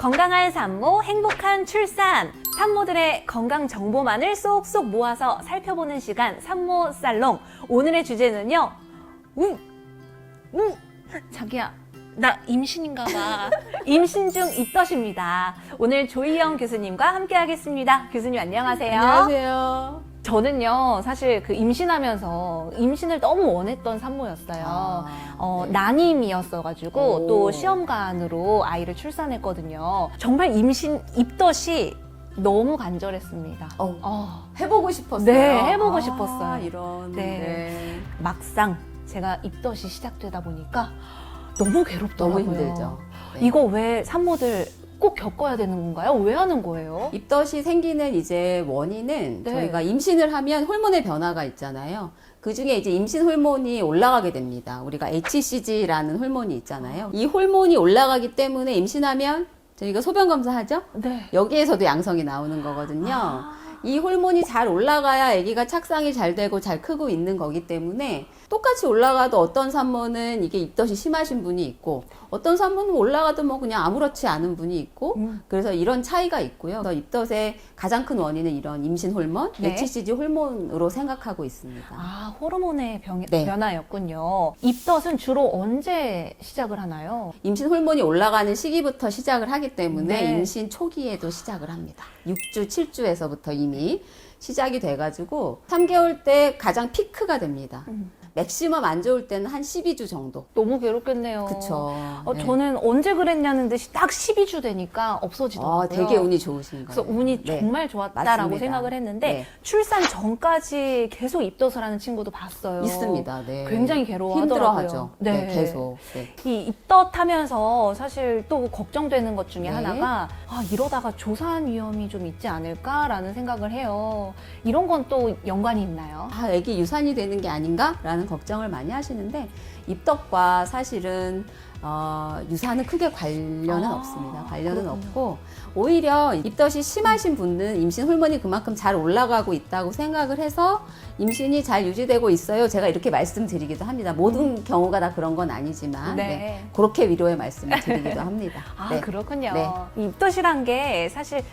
건강한 산모, 행복한 출산. 산모들의 건강 정보만을 쏙쏙 모아서 살펴보는 시간, 산모 살롱. 오늘의 주제는요. 자기야, 나 임신인가 봐. 임신 중 입덧입니다. 오늘 조희영 교수님과 함께 하겠습니다. 교수님 안녕하세요. 안녕하세요. 저는요, 사실 그 임신하면서 임신을 너무 원했던 산모였어요. 난임이었어가지고 또 시험관으로 아이를 출산했거든요. 정말 임신 입덧이 너무 간절했습니다. 해보고 싶었어요. 네, 해보고 싶었어요. 이런. 네. 막상 제가 입덧이 시작되다 보니까 너무 괴롭더라고요. 너무 힘들죠. 네. 이거 왜 산모들 꼭 겪어야 되는 건가요? 왜 하는 거예요? 입덧이 생기는 이제 원인은 네. 저희가 임신을 하면 호르몬의 변화가 있잖아요. 그 중에 이제 임신 호르몬이 올라가게 됩니다. 우리가 HCG라는 호르몬이 있잖아요. 이 호르몬이 올라가기 때문에 임신하면 저희가 소변 검사하죠? 네. 여기에서도 양성이 나오는 거거든요. 이 호르몬이 잘 올라가야 아기가 착상이 잘 되고 잘 크고 있는 거기 때문에 똑같이 올라가도 어떤 산모는 이게 입덧이 심하신 분이 있고 어떤 산모는 올라가도 뭐 그냥 아무렇지 않은 분이 있고 그래서 이런 차이가 있고요. 그래서 입덧의 가장 큰 원인은 이런 임신 호르몬, 네. HCG 호르몬으로 생각하고 있습니다. 호르몬의 네. 변화였군요. 입덧은 주로 언제 시작을 하나요? 임신 호르몬이 올라가는 시기부터 시작을 하기 때문에 네. 임신 초기에도 시작을 합니다. 6주, 7주에서부터 이미 시작이 돼가지고 3개월 때 가장 피크가 됩니다. 맥시멈 안 좋을 때는 한 12주 정도. 너무 괴롭겠네요. 그쵸. 네. 저는 언제 그랬냐는 듯이 딱 12주 되니까 없어지더라고요. 되게 운이 좋으신 그래서 거예요. 운이 네. 정말 좋았다라고 맞습니다. 생각을 했는데 네. 출산 전까지 계속 입덧을 하는 친구도 봤어요. 있습니다. 네. 굉장히 괴로워하더라고요. 힘들어하죠. 네. 계속. 네. 이 입덧하면서 사실 또 걱정되는 것 중에 네. 하나가 이러다가 조산 위험이 좀 있지 않을까라는 생각을 해요. 이런 건 또 연관이 있나요? 애기 유산이 되는 게 아닌가라는 걱정을 많이 하시는데 입덧과 사실은 유산은 크게 관련은 없습니다. 관련은 그렇군요. 없고 오히려 입덧이 심하신 분은 임신 호르몬이 그만큼 잘 올라가고 있다고 생각을 해서 임신이 잘 유지되고 있어요. 제가 이렇게 말씀드리기도 합니다. 모든 경우가 다 그런 건 아니지만 네. 그렇게 위로의 말씀을 드리기도 합니다. 네. 그렇군요. 네. 이 입덧이란 게 사실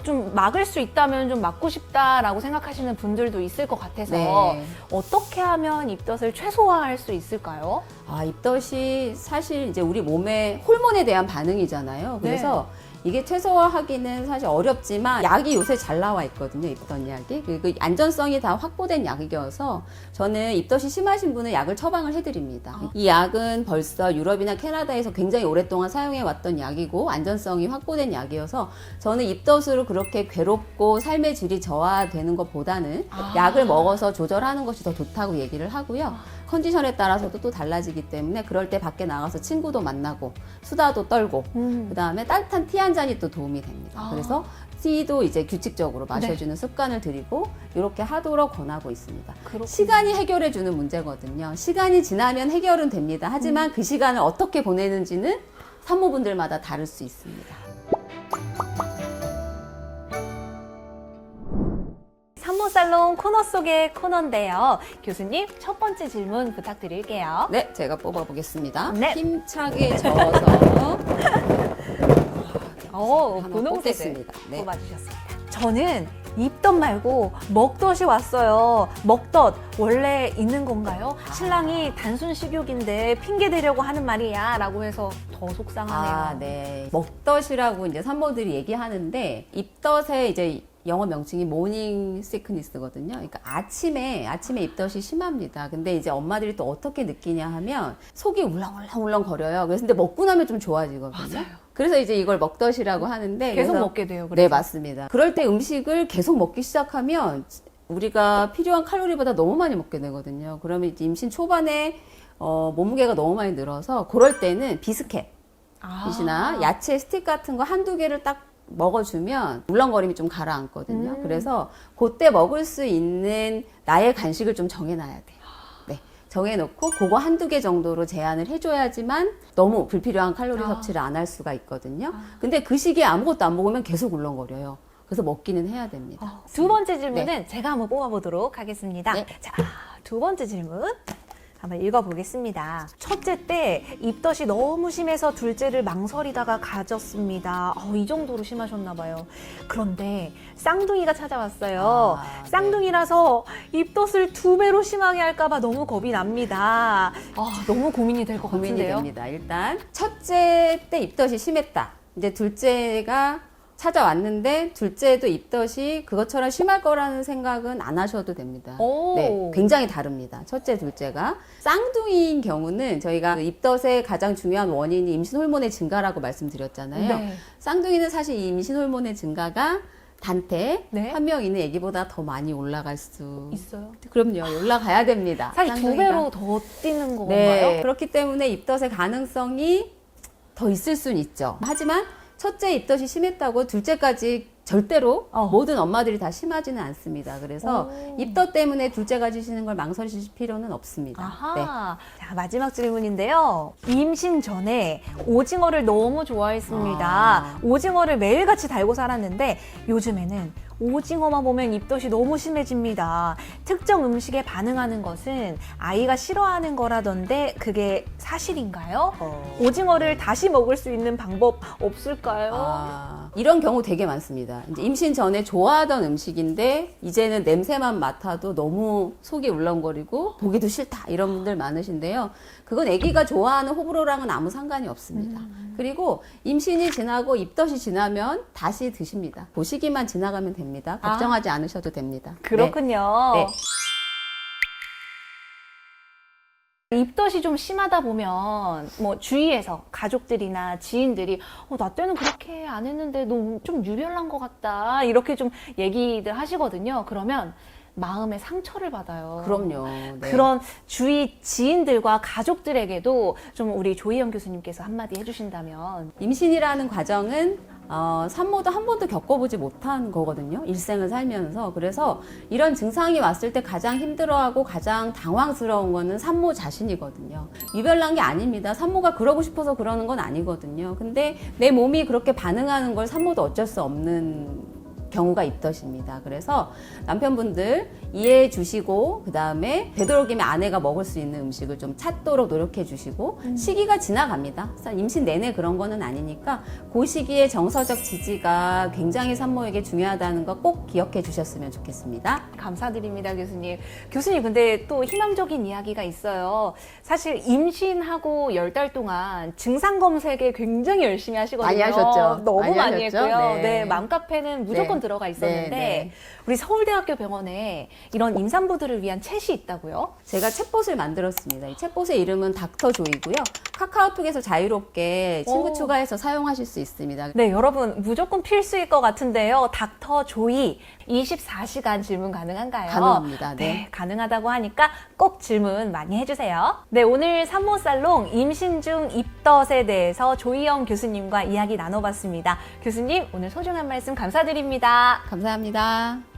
좀 막을 수 있다면 좀 막고 싶다라고 생각하시는 분들도 있을 것 같아서 네. 어떻게 하면 입덧을 최소화할 수 있을까요? 입덧이 사실 이제 우리 몸의 호르몬에 대한 반응이잖아요. 그래서 이게 최소화하기는 사실 어렵지만 약이 요새 잘 나와 있거든요. 입덧 약이. 그리고 안전성이 다 확보된 약이어서 저는 입덧이 심하신 분은 약을 처방을 해드립니다. 이 약은 벌써 유럽이나 캐나다에서 굉장히 오랫동안 사용해 왔던 약이고 안전성이 확보된 약이어서 저는 입덧으로 그렇게 괴롭고 삶의 질이 저하되는 것보다는 약을 먹어서 조절하는 것이 더 좋다고 얘기를 하고요. 컨디션에 따라서도 또 달라지기 때문에 그럴 때 밖에 나가서 친구도 만나고 수다도 떨고 그다음에 따뜻한 티 한 잔이 또 도움이 됩니다. 그래서 티도 이제 규칙적으로 마셔주는 습관을 들이고 이렇게 하도록 권하고 있습니다. 그렇군요. 시간이 해결해주는 문제거든요. 시간이 지나면 해결은 됩니다. 하지만 그 시간을 어떻게 보내는지는 산모분들마다 다를 수 있습니다. 산모살롱 코너 속의 코너인데요. 교수님, 첫 번째 질문 부탁드릴게요. 네, 제가 뽑아보겠습니다. 네. 힘차게 저어서 분홍색을 뽑겠습니다. 네. 뽑아주셨습니다. 저는 입덧 말고 먹덧이 왔어요. 먹덧 원래 있는 건가요? 신랑이 단순 식욕인데 핑계 대려고 하는 말이야 라고 해서 더 속상하네요. 네. 먹덧이라고 이제 산모들이 얘기하는데 입덧의 이제 영어 명칭이 모닝 시크니스거든요. 그러니까 아침에 입덧이 심합니다. 근데 이제 엄마들이 또 어떻게 느끼냐 하면 속이 울렁울렁 거려요. 그래서 근데 먹고 나면 좀 좋아지거든요. 맞아요. 그래서 이제 이걸 먹덧이라고 하는데 계속 그래서 먹게 돼요. 그래서. 네, 맞습니다. 그럴 때 음식을 계속 먹기 시작하면 우리가 필요한 칼로리보다 너무 많이 먹게 되거든요. 그러면 이제 임신 초반에 몸무게가 너무 많이 늘어서 그럴 때는 비스켓이나 야채 스틱 같은 거 한두 개를 딱 먹어주면 울렁거림이 좀 가라앉거든요. 그래서 그때 먹을 수 있는 나의 간식을 좀 정해놔야 돼요. 네, 정해놓고 그거 한두 개 정도로 제한을 해줘야지만 너무 불필요한 칼로리 섭취를 안 할 수가 있거든요. 근데 그 시기에 아무것도 안 먹으면 계속 울렁거려요. 그래서 먹기는 해야 됩니다. 두 번째 질문은 제가 한번 뽑아보도록 하겠습니다. 네. 자, 두 번째 질문. 한번 읽어보겠습니다. 첫째 때 입덧이 너무 심해서 둘째를 망설이다가 가졌습니다. 이 정도로 심하셨나 봐요. 그런데 쌍둥이가 찾아왔어요. 쌍둥이라서 입덧을 2배로 심하게 할까봐 너무 겁이 납니다. 너무 고민이 될 것 고민이 같은데요. 됩니다. 일단 첫째 때 입덧이 심했다. 이제 둘째가 찾아왔는데 둘째도 입덧이 그것처럼 심할 거라는 생각은 안 하셔도 됩니다. 오. 네, 굉장히 다릅니다. 첫째, 둘째가. 쌍둥이인 경우는 저희가 그 입덧의 가장 중요한 원인이 임신 호르몬의 증가라고 말씀드렸잖아요. 네. 쌍둥이는 사실 이 임신 호르몬의 증가가 단테 네. 한 명 있는 아기보다 더 많이 올라갈 수 있어요? 그럼요. 올라가야 됩니다. 사실 쌍둥이가. 2배로 더 뛰는 건가요? 네. 그렇기 때문에 입덧의 가능성이 더 있을 수는 있죠. 하지만 첫째 입덧이 심했다고 둘째까지 절대로 모든 엄마들이 다 심하지는 않습니다. 그래서 입덧 때문에 둘째가 지시는 걸 망설이실 필요는 없습니다. 네. 아하. 자, 마지막 질문인데요. 임신 전에 오징어를 너무 좋아했습니다. 오징어를 매일같이 달고 살았는데 요즘에는 오징어만 보면 입덧이 너무 심해집니다. 특정 음식에 반응하는 것은 아이가 싫어하는 거라던데 그게 사실인가요? 오징어를 다시 먹을 수 있는 방법 없을까요? 이런 경우 되게 많습니다. 이제 임신 전에 좋아하던 음식인데 이제는 냄새만 맡아도 너무 속이 울렁거리고 보기도 싫다 이런 분들 많으신데요. 그건 아기가 좋아하는 호불호랑은 아무 상관이 없습니다. 그리고 임신이 지나고 입덧이 지나면 다시 드십니다. 그 시기만 지나가면 됩니다. 걱정하지 않으셔도 됩니다. 그렇군요. 네. 입덧이 좀 심하다 보면 뭐 주위에서 가족들이나 지인들이 나 때는 그렇게 안 했는데 너 좀 유별난 것 같다 이렇게 좀 얘기들 하시거든요. 그러면 마음에 상처를 받아요. 그럼요. 네. 그런 주위 지인들과 가족들에게도 좀 우리 조희영 교수님께서 한마디 해주신다면. 임신이라는 과정은 산모도 한 번도 겪어보지 못한 거거든요. 일생을 살면서. 그래서 이런 증상이 왔을 때 가장 힘들어하고 가장 당황스러운 거는 산모 자신이거든요. 유별난 게 아닙니다. 산모가 그러고 싶어서 그러는 건 아니거든요. 근데 내 몸이 그렇게 반응하는 걸 산모도 어쩔 수 없는 경우가 입덧입니다. 그래서 남편분들 이해해 주시고 그 다음에 되도록이면 아내가 먹을 수 있는 음식을 좀 찾도록 노력해 주시고 시기가 지나갑니다. 임신 내내 그런 거는 아니니까 그 시기에 정서적 지지가 굉장히 산모에게 중요하다는 거 꼭 기억해 주셨으면 좋겠습니다. 감사드립니다, 교수님. 교수님, 근데 또 희망적인 이야기가 있어요. 사실 임신하고 10달 동안 증상 검색에 굉장히 열심히 하시거든요. 많이 하셨죠. 너무 많이 많이 하셨죠? 했고요. 네. 네, 맘카페는 무조건 네. 들어가 있었는데 네. 우리 서울대학교 병원에 이런 임산부들을 위한 챗이 있다고요? 제가 챗봇을 만들었습니다. 이 챗봇의 이름은 닥터조이고요. 카카오톡에서 자유롭게 친구 추가해서 사용하실 수 있습니다. 네, 여러분 무조건 필수일 것 같은데요. 닥터 조이 24시간 질문 가능한가요? 가능합니다. 네. 네, 가능하다고 하니까 꼭 질문 많이 해주세요. 네, 오늘 산모살롱 임신 중 입덧에 대해서 조희영 교수님과 이야기 나눠봤습니다. 교수님, 오늘 소중한 말씀 감사드립니다. 감사합니다.